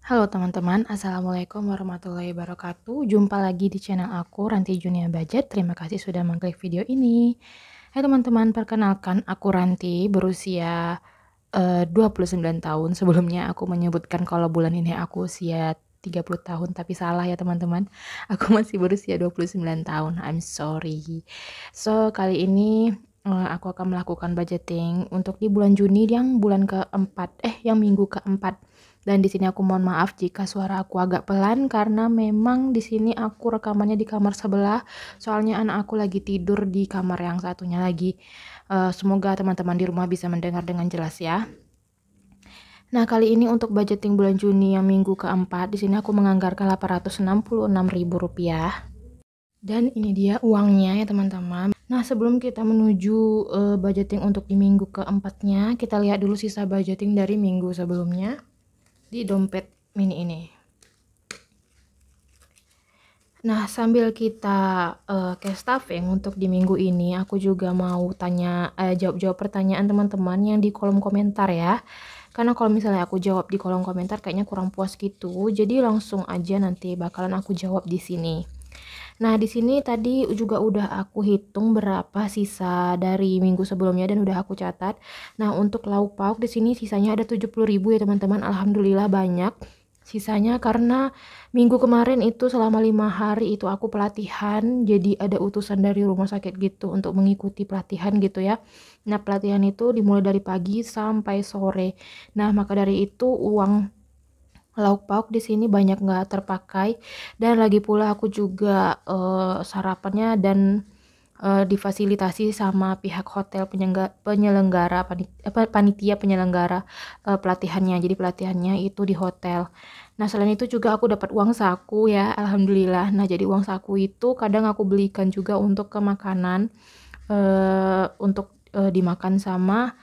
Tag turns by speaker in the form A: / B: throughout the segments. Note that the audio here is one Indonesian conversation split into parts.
A: Halo teman-teman, Assalamualaikum warahmatullahi wabarakatuh. Jumpa lagi di channel aku, Ranti Junia Budget. Terima kasih sudah mengklik video ini. Hai teman-teman, perkenalkan aku Ranti, berusia 29 tahun. Sebelumnya aku menyebutkan kalau bulan ini aku usia 30 tahun, tapi salah ya teman-teman. Aku masih berusia 29 tahun. I'm sorry. So, kali ini aku akan melakukan budgeting untuk di bulan Juni yang bulan keempat, yang minggu keempat. Dan di sini aku mohon maaf jika suara aku agak pelan karena memang di sini aku rekamannya di kamar sebelah. Soalnya anak aku lagi tidur di kamar yang satunya lagi. Semoga teman-teman di rumah bisa mendengar dengan jelas ya. Nah, kali ini untuk budgeting bulan Juni yang minggu keempat, di sini aku menganggarkan Rp866.000. Dan ini dia uangnya ya teman-teman. Nah, sebelum kita menuju budgeting untuk di minggu keempatnya, kita lihat dulu sisa budgeting dari minggu sebelumnya di dompet mini ini. Nah, sambil kita cash stuffing untuk di minggu ini, aku juga mau jawab-jawab pertanyaan teman-teman yang di kolom komentar ya. Karena kalau misalnya aku jawab di kolom komentar kayaknya kurang puas gitu. Jadi langsung aja nanti bakalan aku jawab di sini. Nah, di sini tadi juga udah aku hitung berapa sisa dari minggu sebelumnya dan udah aku catat. Nah, untuk lauk pauk di sini sisanya ada 70.000 ya teman-teman. Alhamdulillah banyak sisanya karena minggu kemarin itu selama 5 hari itu aku pelatihan. Jadi ada utusan dari rumah sakit gitu untuk mengikuti pelatihan gitu ya. Nah, pelatihan itu dimulai dari pagi sampai sore. Nah, maka dari itu uang lauk pauk di sini banyak nggak terpakai dan lagi pula aku juga sarapannya dan difasilitasi sama pihak hotel penyelenggara panitia penyelenggara pelatihannya. Jadi pelatihannya itu di hotel. Nah, selain itu juga aku dapat uang saku ya, alhamdulillah. Nah, jadi uang saku itu kadang aku belikan juga untuk ke makanan untuk dimakan sama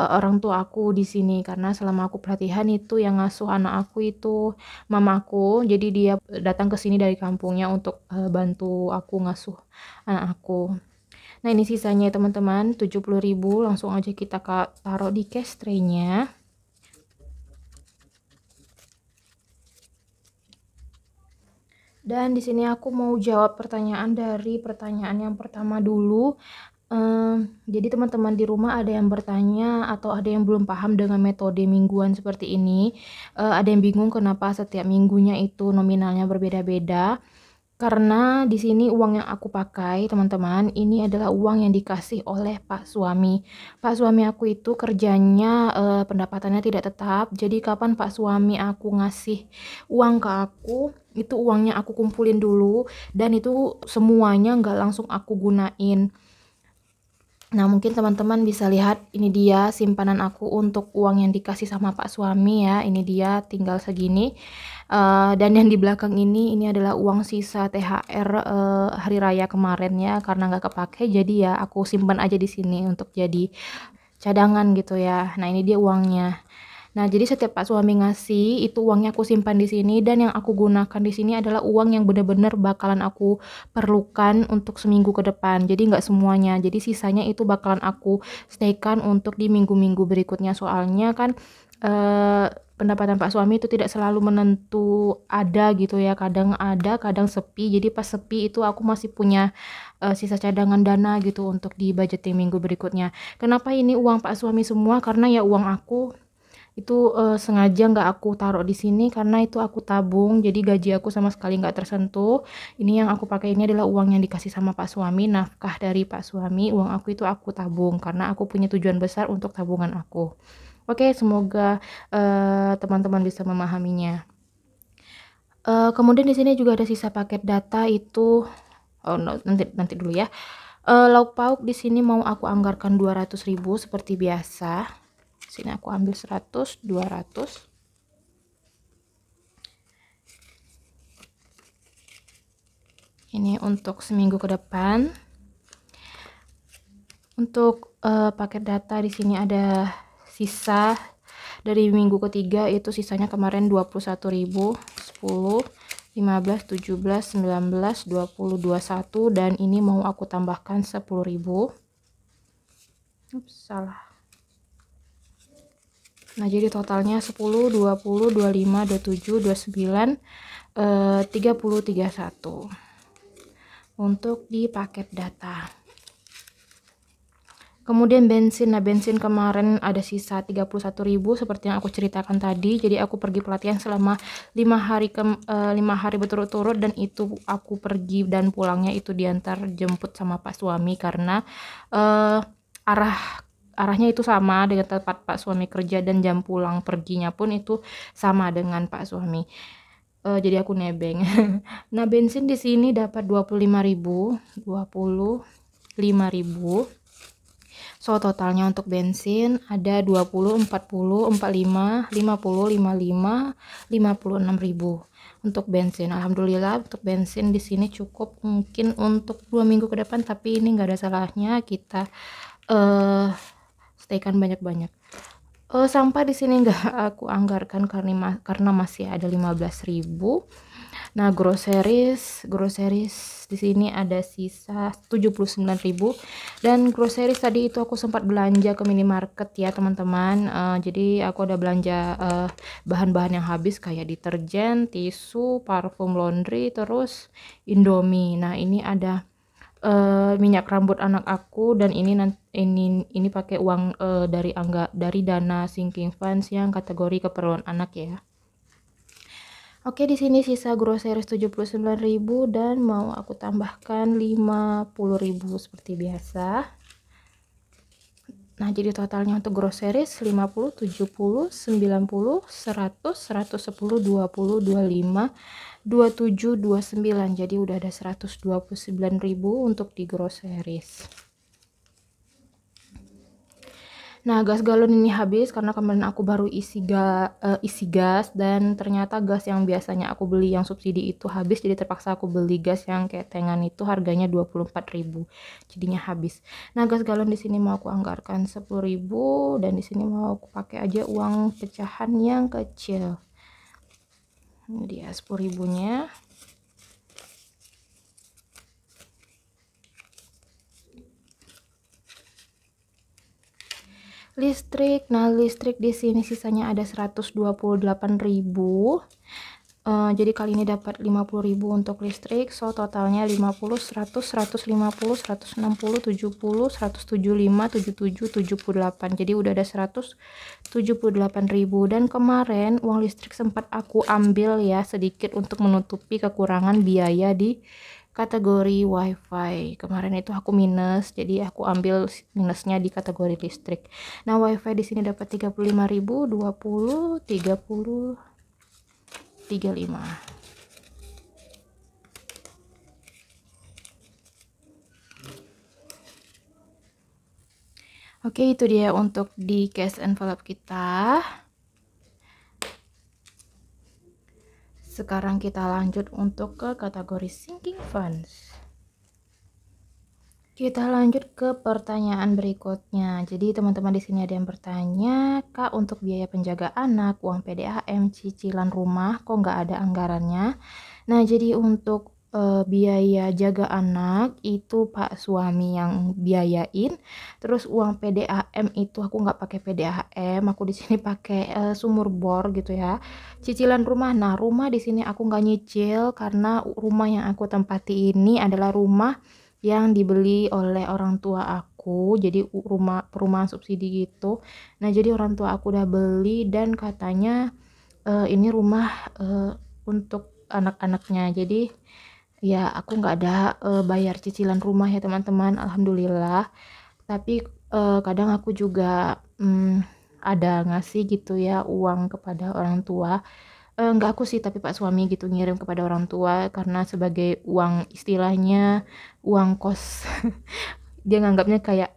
A: orang tua aku di sini karena selama aku pelatihan itu yang ngasuh anak aku itu mamaku. Jadi dia datang ke sini dari kampungnya untuk bantu aku ngasuh anak aku. Nah, ini sisanya ya teman-teman, 70.000. Langsung aja kita taruh di cash tray-nya. Dan di sini aku mau jawab pertanyaan dari pertanyaan yang pertama dulu. Jadi teman-teman di rumah ada yang bertanya atau ada yang belum paham dengan metode mingguan seperti ini. Ada yang bingung kenapa setiap minggunya itu nominalnya berbeda-beda. Karena di sini uang yang aku pakai, teman-teman, ini adalah uang yang dikasih oleh Pak suami. Pak suami aku itu kerjanya pendapatannya tidak tetap. Jadi kapan Pak suami aku ngasih uang ke aku, itu uangnya aku kumpulin dulu dan itu semuanya nggak langsung aku gunain. Nah, mungkin teman-teman bisa lihat ini dia simpanan aku untuk uang yang dikasih sama Pak suami ya. Ini dia tinggal segini. Dan yang di belakang ini adalah uang sisa THR hari raya kemarin ya, karena nggak kepake jadi ya aku simpan aja di sini untuk jadi cadangan gitu ya. Nah, ini dia uangnya. Nah, jadi setiap Pak suami ngasih, itu uangnya aku simpan di sini dan yang aku gunakan di sini adalah uang yang benar-benar bakalan aku perlukan untuk seminggu ke depan. Jadi nggak semuanya. Jadi sisanya itu bakalan aku staykan untuk di minggu-minggu berikutnya. Soalnya kan pendapatan Pak suami itu tidak selalu menentu ada gitu ya. Kadang ada, kadang sepi. Jadi pas sepi itu aku masih punya sisa cadangan dana gitu untuk di budgeting minggu berikutnya. Kenapa ini uang Pak suami semua? Karena ya uang aku itu sengaja nggak aku taruh di sini karena itu aku tabung, jadi gaji aku sama sekali nggak tersentuh. Ini yang aku pakai ini adalah uang yang dikasih sama Pak suami, nafkah dari Pak suami. Uang aku itu aku tabung karena aku punya tujuan besar untuk tabungan aku. Oke, semoga teman-teman bisa memahaminya. Kemudian di sini juga ada sisa paket data itu, oh no, nanti dulu ya. Lauk pauk di sini mau aku anggarkan 200.000 seperti biasa. Sini aku ambil 100, 200. Ini untuk seminggu ke depan. Untuk paket data di sini ada sisa dari minggu ketiga itu sisanya kemarin 21.000, 10, 15, 17, 19, 20, 21 dan ini mau aku tambahkan 10.000. Ups, salah. Nah, jadi totalnya 10, 20, 25, 27, 29, 30, 31 untuk di paket data. Kemudian bensin. Nah, bensin kemarin ada sisa 31.000 seperti yang aku ceritakan tadi. Jadi aku pergi pelatihan selama 5 hari berturut-turut, dan itu aku pergi dan pulangnya itu diantar jemput sama Pak suami karena arahnya itu sama dengan tempat Pak suami kerja, dan jam pulang perginya pun itu sama dengan Pak suami. Jadi aku nebeng. Nah, bensin di sini dapat 25.000. So, totalnya untuk bensin ada 20, 40, 45, 50, 55, 56.000 untuk bensin. Alhamdulillah untuk bensin di sini cukup mungkin untuk 2 minggu ke depan, tapi ini nggak ada salahnya kita staykan banyak-banyak. Sampah di sini nggak aku anggarkan karena masih ada 15.000. Nah, groceries di sini ada sisa 79.000, dan groceries tadi itu aku sempat belanja ke minimarket ya teman-teman. Jadi aku ada belanja bahan-bahan yang habis kayak deterjen, tisu, parfum laundry, terus Indomie. Nah, ini ada minyak rambut anak aku, dan ini pakai uang dari dana sinking funds yang kategori keperluan anak ya. Oke, di sini sisa groceries 79.000, dan mau aku tambahkan 50.000 seperti biasa. Nah, jadi totalnya untuk groceries 50, 70, 90, 100, 110, 20, 25, 27, 29. Jadi udah ada 129.000 untuk di groceries. Nah, gas galon ini habis karena kemarin aku baru isi gas, dan ternyata gas yang biasanya aku beli yang subsidi itu habis, jadi terpaksa aku beli gas yang ketengan itu harganya 24.000. Jadinya habis. Nah, gas galon di sini mau aku anggarkan 10.000, dan di sini mau aku pakai aja uang pecahan yang kecil. Ini dia 10.000-nya. Listrik. Nah, listrik di sini sisanya ada 128.000. Jadi kali ini dapat 50.000 untuk listrik. So, totalnya 50, 100, 150, 160, 70, 175, 77, 78. Jadi udah ada 178.000. Dan kemarin uang listrik sempat aku ambil ya sedikit untuk menutupi kekurangan biaya di kategori wifi. Kemarin itu aku minus, jadi aku ambil minusnya di kategori listrik. Nah, wifi di sini dapat 35.000, 20, 30, 35. Oke, itu dia untuk di cash envelope kita. Sekarang kita lanjut untuk ke kategori sinking funds. Kita lanjut ke pertanyaan berikutnya. Jadi teman-teman di sini ada yang bertanya, Kak, untuk biaya penjaga anak, uang PDAM, cicilan rumah, kok nggak ada anggarannya? Nah, jadi untuk biaya jaga anak itu Pak suami yang biayain. Terus uang PDAM itu aku nggak pakai PDAM, aku di sini pakai sumur bor gitu ya. Cicilan rumah, nah rumah di sini aku nggak nyicil karena rumah yang aku tempati ini adalah rumah yang dibeli oleh orang tua aku, jadi perumahan subsidi gitu. Nah, jadi orang tua aku udah beli, dan katanya ini rumah untuk anak-anaknya. Jadi ya aku nggak ada bayar cicilan rumah ya teman-teman, alhamdulillah. Tapi kadang aku juga ada ngasih gitu ya uang kepada orang tua. Nggak aku sih, tapi Pak suami gitu ngirim kepada orang tua karena sebagai uang, istilahnya uang kos. Dia nganggapnya kayak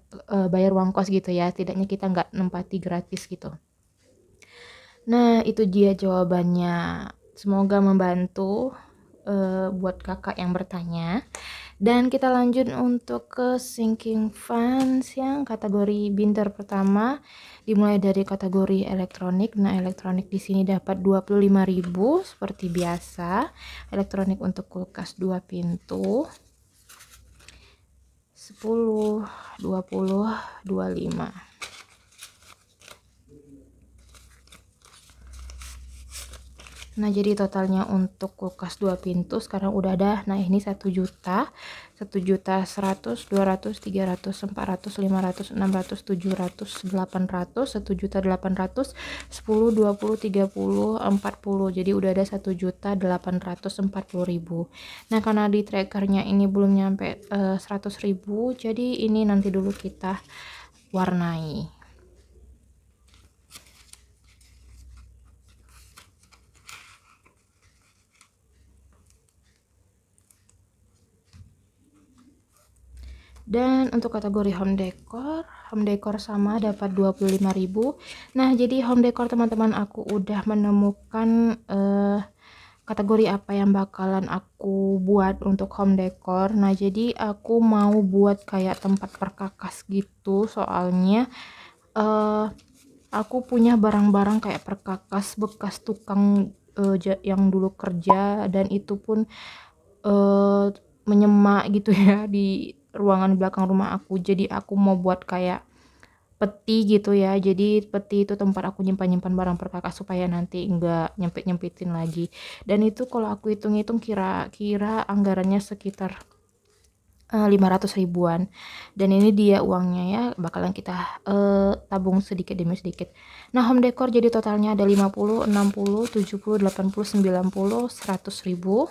A: bayar uang kos gitu ya, setidaknya kita nggak nempati gratis gitu. Nah, itu dia jawabannya. Semoga membantu buat kakak yang bertanya. Dan kita lanjut untuk ke sinking funds yang kategori binder pertama, dimulai dari kategori elektronik. Nah, elektronik di sini dapat 25.000 seperti biasa. Elektronik untuk kulkas 2 pintu 10, 20, 25. Nah, jadi totalnya untuk kulkas 2 pintu sekarang udah ada. Nah, ini 1 juta, 1.100.000, 200, 300, 400, 500, 600, 700, 800, 1.800.000, 10, 20, 30, 40. Jadi udah ada 1.840.000. Nah, karena di trackernya ini belum nyampe 100.000, jadi ini nanti dulu kita warnai. Dan untuk kategori home decor sama dapat 25.000. Nah, jadi home decor teman-teman aku udah menemukan kategori apa yang bakalan aku buat untuk home decor. Nah, jadi aku mau buat kayak tempat perkakas gitu, soalnya aku punya barang-barang kayak perkakas bekas tukang yang dulu kerja, dan itu pun menyemak gitu ya di ruangan belakang rumah aku. Jadi aku mau buat kayak peti gitu ya. Jadi peti itu tempat aku nyimpan barang perkakas supaya nanti enggak nyempit-nyempitin lagi. Dan itu kalau aku hitung-hitung kira-kira anggarannya sekitar 500 ribuan. Dan ini dia uangnya ya, bakalan kita tabung sedikit demi sedikit. Nah, home decor jadi totalnya ada 50, 60, 70, 80, 90, 100 ribu.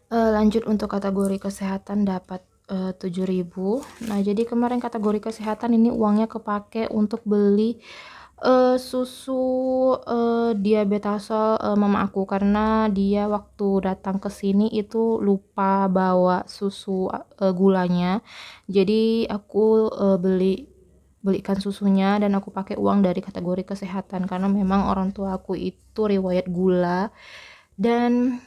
A: Lanjut untuk kategori kesehatan dapat 7.000. Nah, jadi kemarin kategori kesehatan ini uangnya kepake untuk beli susu diabetasol mama aku, karena dia waktu datang ke sini itu lupa bawa susu gulanya. Jadi aku belikan susunya, dan aku pakai uang dari kategori kesehatan karena memang orang tua aku itu riwayat gula. Dan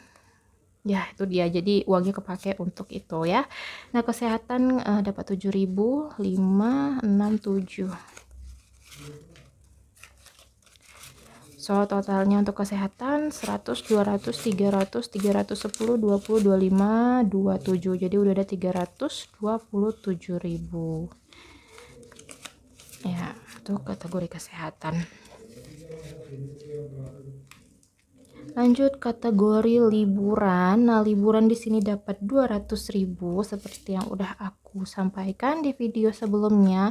A: ya, itu dia, jadi uangnya kepake untuk itu ya. Nah, kesehatan dapat 7.000, 5, 6, 7. So, totalnya untuk kesehatan 100, 200, 300, 310, 20, 25, 27. Jadi udah ada 327.000 ya untuk kategori kesehatan. Lanjut kategori liburan. Nah, liburan di sini dapat 200.000 seperti yang udah aku sampaikan di video sebelumnya.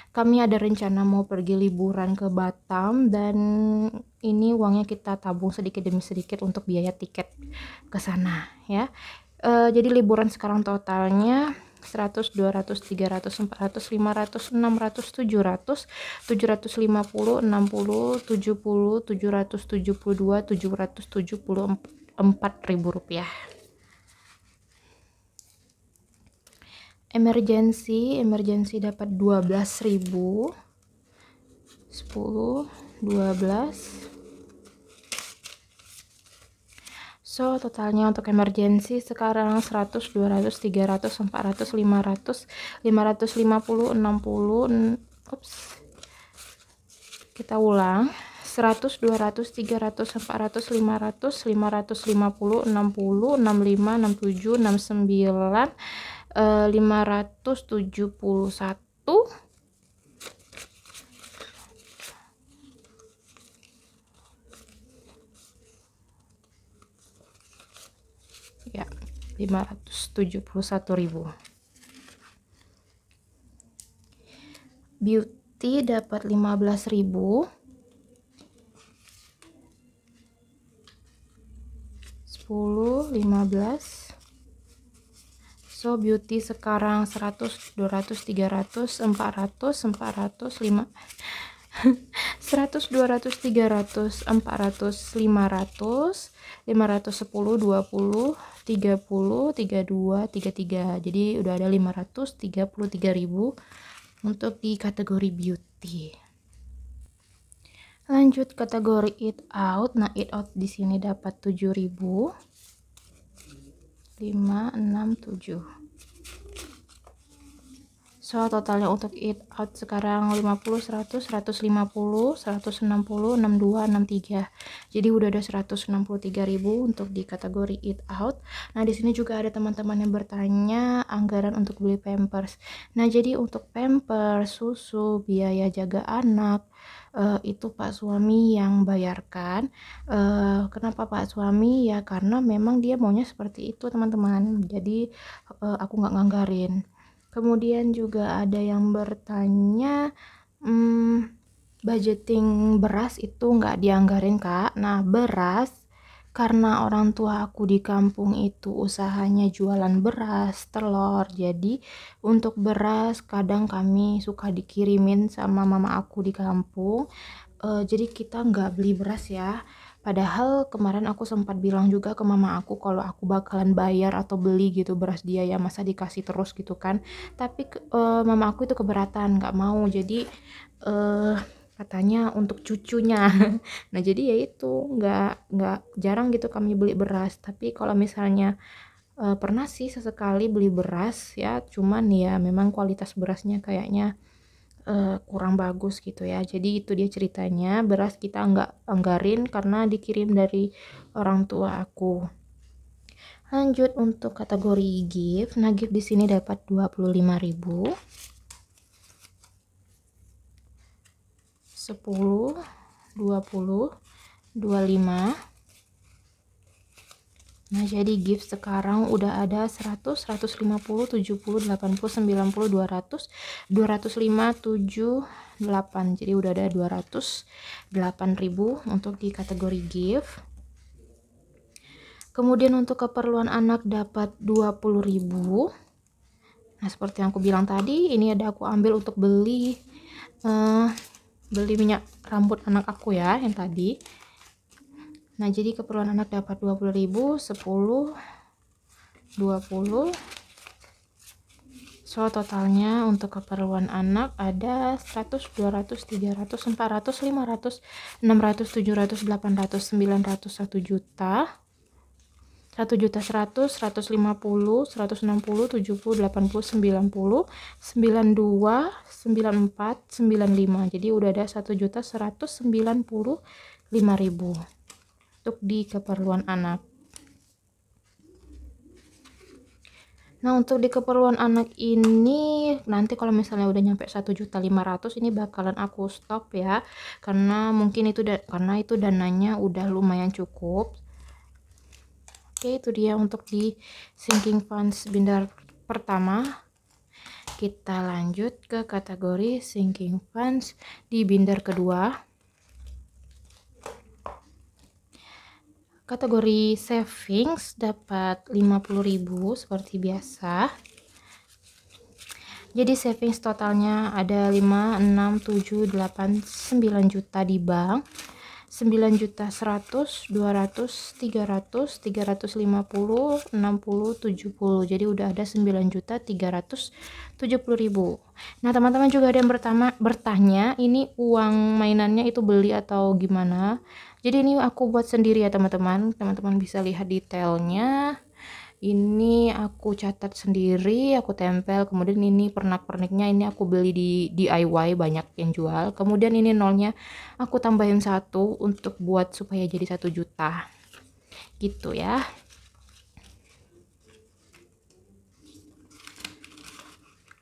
A: Kami ada rencana mau pergi liburan ke Batam, dan ini uangnya kita tabung sedikit demi sedikit untuk biaya tiket ke sana ya. Jadi liburan sekarang totalnya 100, 200, 300, 400, 500, 600, 700, 750, 60, 70, 772, 774.000 rupiah. Emergency dapat 12.000, 10, 12. So, totalnya untuk emergency sekarang 100, 200, 300, 400, 500, 550, 60, kita ulang. 100, 200, 300, 400, 500, 550, 60, 65, 67, 69, 571, ya, 571.000. Beauty dapat 15.000, 10, 15. So, beauty sekarang 100, 200, 300, 400, 400, 5, 100, 200, 300, 400, 500, 510, 20, 30, 32, 33. Jadi udah ada 533.000 untuk di kategori beauty. Lanjut kategori eat out. Nah, eat out di sini dapat 7.000, 5, 6, 7. So totalnya untuk eat out sekarang 50, 100, 150, 160, 62, 63. Jadi udah ada 163.000 untuk di kategori eat out. Nah, di sini juga ada teman-teman yang bertanya anggaran untuk beli pampers. Nah, jadi untuk pampers, susu, biaya jaga anak itu Pak suami yang bayarkan. Kenapa Pak suami? Ya karena memang dia maunya seperti itu, teman-teman. Jadi aku nggak nganggarin. Kemudian juga ada yang bertanya, budgeting beras itu nggak dianggarin Kak. Nah, beras karena orang tua aku di kampung itu usahanya jualan beras, telur. Jadi untuk beras kadang kami suka dikirimin sama mama aku di kampung. Jadi kita nggak beli beras ya. Padahal kemarin aku sempat bilang juga ke mama aku kalau aku bakalan bayar atau beli gitu beras dia ya, masa dikasih terus gitu kan. Tapi mama aku itu keberatan, nggak mau. Jadi katanya untuk cucunya. Nah jadi ya itu nggak jarang gitu kami beli beras. Tapi kalau misalnya pernah sih sesekali beli beras ya, cuman ya memang kualitas berasnya kayaknya kurang bagus gitu ya. Jadi itu dia ceritanya, beras kita nggak anggarin karena dikirim dari orang tua aku. Lanjut untuk kategori gift. Nah, gift di sini dapat 25.000. 10, 20, 25. Nah, jadi gift sekarang udah ada 100, 150, 70, 80, 90, 200, 205, 7, 8. Jadi udah ada 208.000 untuk di kategori gift. Kemudian untuk keperluan anak dapat 20.000. Nah, seperti yang aku bilang tadi, ini ada aku ambil untuk beli minyak rambut anak aku ya, yang tadi. Nah, jadi keperluan anak dapat 20.000, 10, 20. So, totalnya untuk keperluan anak ada 100, 200, 300, 400, 500, 600, 700, 800, 900, 1 juta. 1 juta 100, 150, 160, 70, 80, 90, 92, 94, 95. Jadi udah ada 1.195.000 untuk di keperluan anak. Nah, untuk di keperluan anak ini nanti kalau misalnya udah nyampe 1.500.000 ini bakalan aku stop ya. Karena mungkin itu karena itu dananya udah lumayan cukup. Oke, itu dia untuk di sinking funds binder pertama. Kita lanjut ke kategori sinking funds di binder kedua. Kategori savings dapat 50.000 seperti biasa. Jadi savings totalnya ada 5, 6, 7, 8, 9 juta di bank. 9 juta 100, 200, 300, 350, 60, 70. Jadi udah ada 9.370.000. Nah, teman-teman juga ada yang bertanya, ini uang mainannya itu beli atau gimana? Jadi ini aku buat sendiri ya, teman-teman. Teman-teman bisa lihat detailnya. Ini aku catat sendiri, aku tempel. Kemudian ini pernak-perniknya ini aku beli di DIY, banyak yang jual. Kemudian ini nolnya aku tambahin 1 untuk buat supaya jadi 1 juta gitu ya.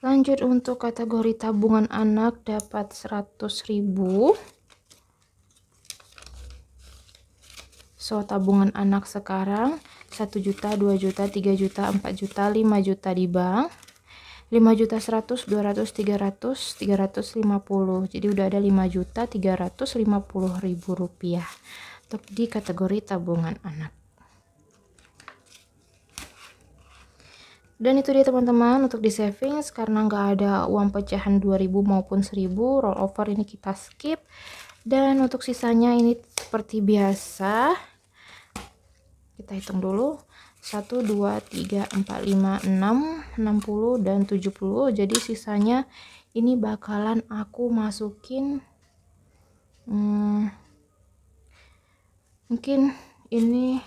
A: Lanjut untuk kategori tabungan anak dapat 100.000. So, tabungan anak sekarang 1 juta, 2 juta, 3 juta, 4 juta, 5 juta di bank. 5 juta 100, 200, 300, 350. Jadi udah ada 5.350.000 rupiah untuk di kategori tabungan anak. Dan itu dia teman-teman untuk di savings, karena nggak ada uang pecahan 2.000 maupun 1.000 rollover ini kita skip. Dan untuk sisanya ini seperti biasa kita hitung dulu. 1, 2, 3, 4, 5, 6, 60, dan 70. Jadi sisanya ini bakalan aku masukin mungkin ini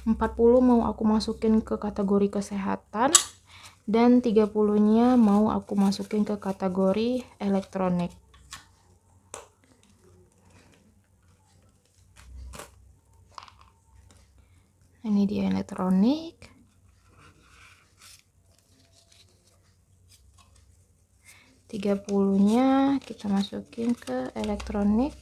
A: 40 mau aku masukin ke kategori kesehatan. dan 30-nya mau aku masukin ke kategori elektronik. Ini dia elektronik. 30-nya kita masukin ke elektronik.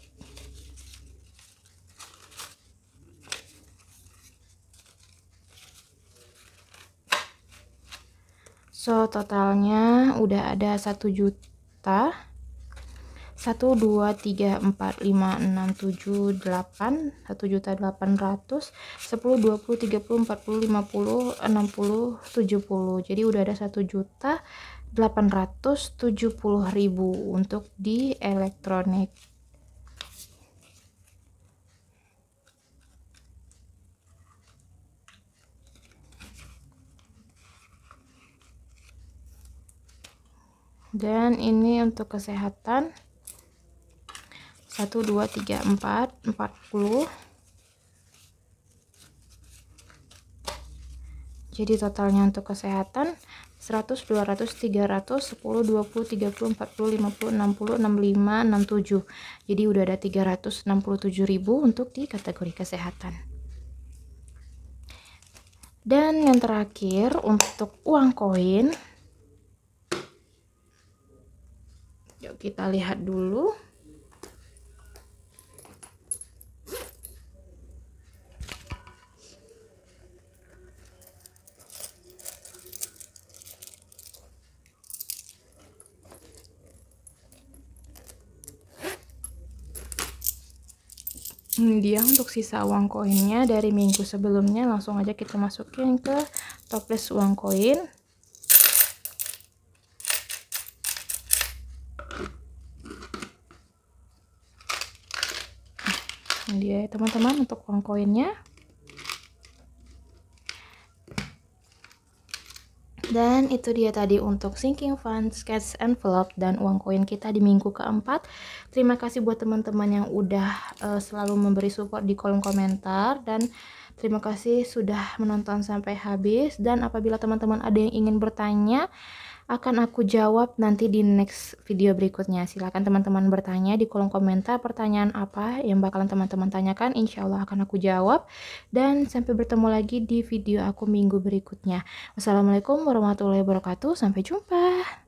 A: So totalnya udah ada 1 juta. 1 2 3 4 5 6 7 8 1.800.000 10 20 30 40 50 60 70. Jadi udah ada 1.870.000 untuk di elektronik. Dan ini untuk kesehatan 1 2 3 4 40. Jadi totalnya untuk kesehatan 100 200 300 10 20 30 40 50 60 65 67. Jadi udah ada 367.000 untuk di kategori kesehatan. Dan yang terakhir untuk uang koin, yuk kita lihat dulu. Ini dia untuk sisa uang koinnya dari minggu sebelumnya. Langsung aja kita masukin ke toples uang koin. Ini dia teman-teman untuk uang koinnya. Dan itu dia tadi untuk sinking funds, cash envelope, dan uang koin kita di minggu keempat. Terima kasih buat teman-teman yang udah selalu memberi support di kolom komentar, dan terima kasih sudah menonton sampai habis. Dan apabila teman-teman ada yang ingin bertanya, akan aku jawab nanti di next video berikutnya. Silahkan teman-teman bertanya di kolom komentar pertanyaan apa yang bakalan teman-teman tanyakan. Insya Allah akan aku jawab. Dan sampai bertemu lagi di video aku minggu berikutnya. Wassalamualaikum warahmatullahi wabarakatuh. Sampai jumpa.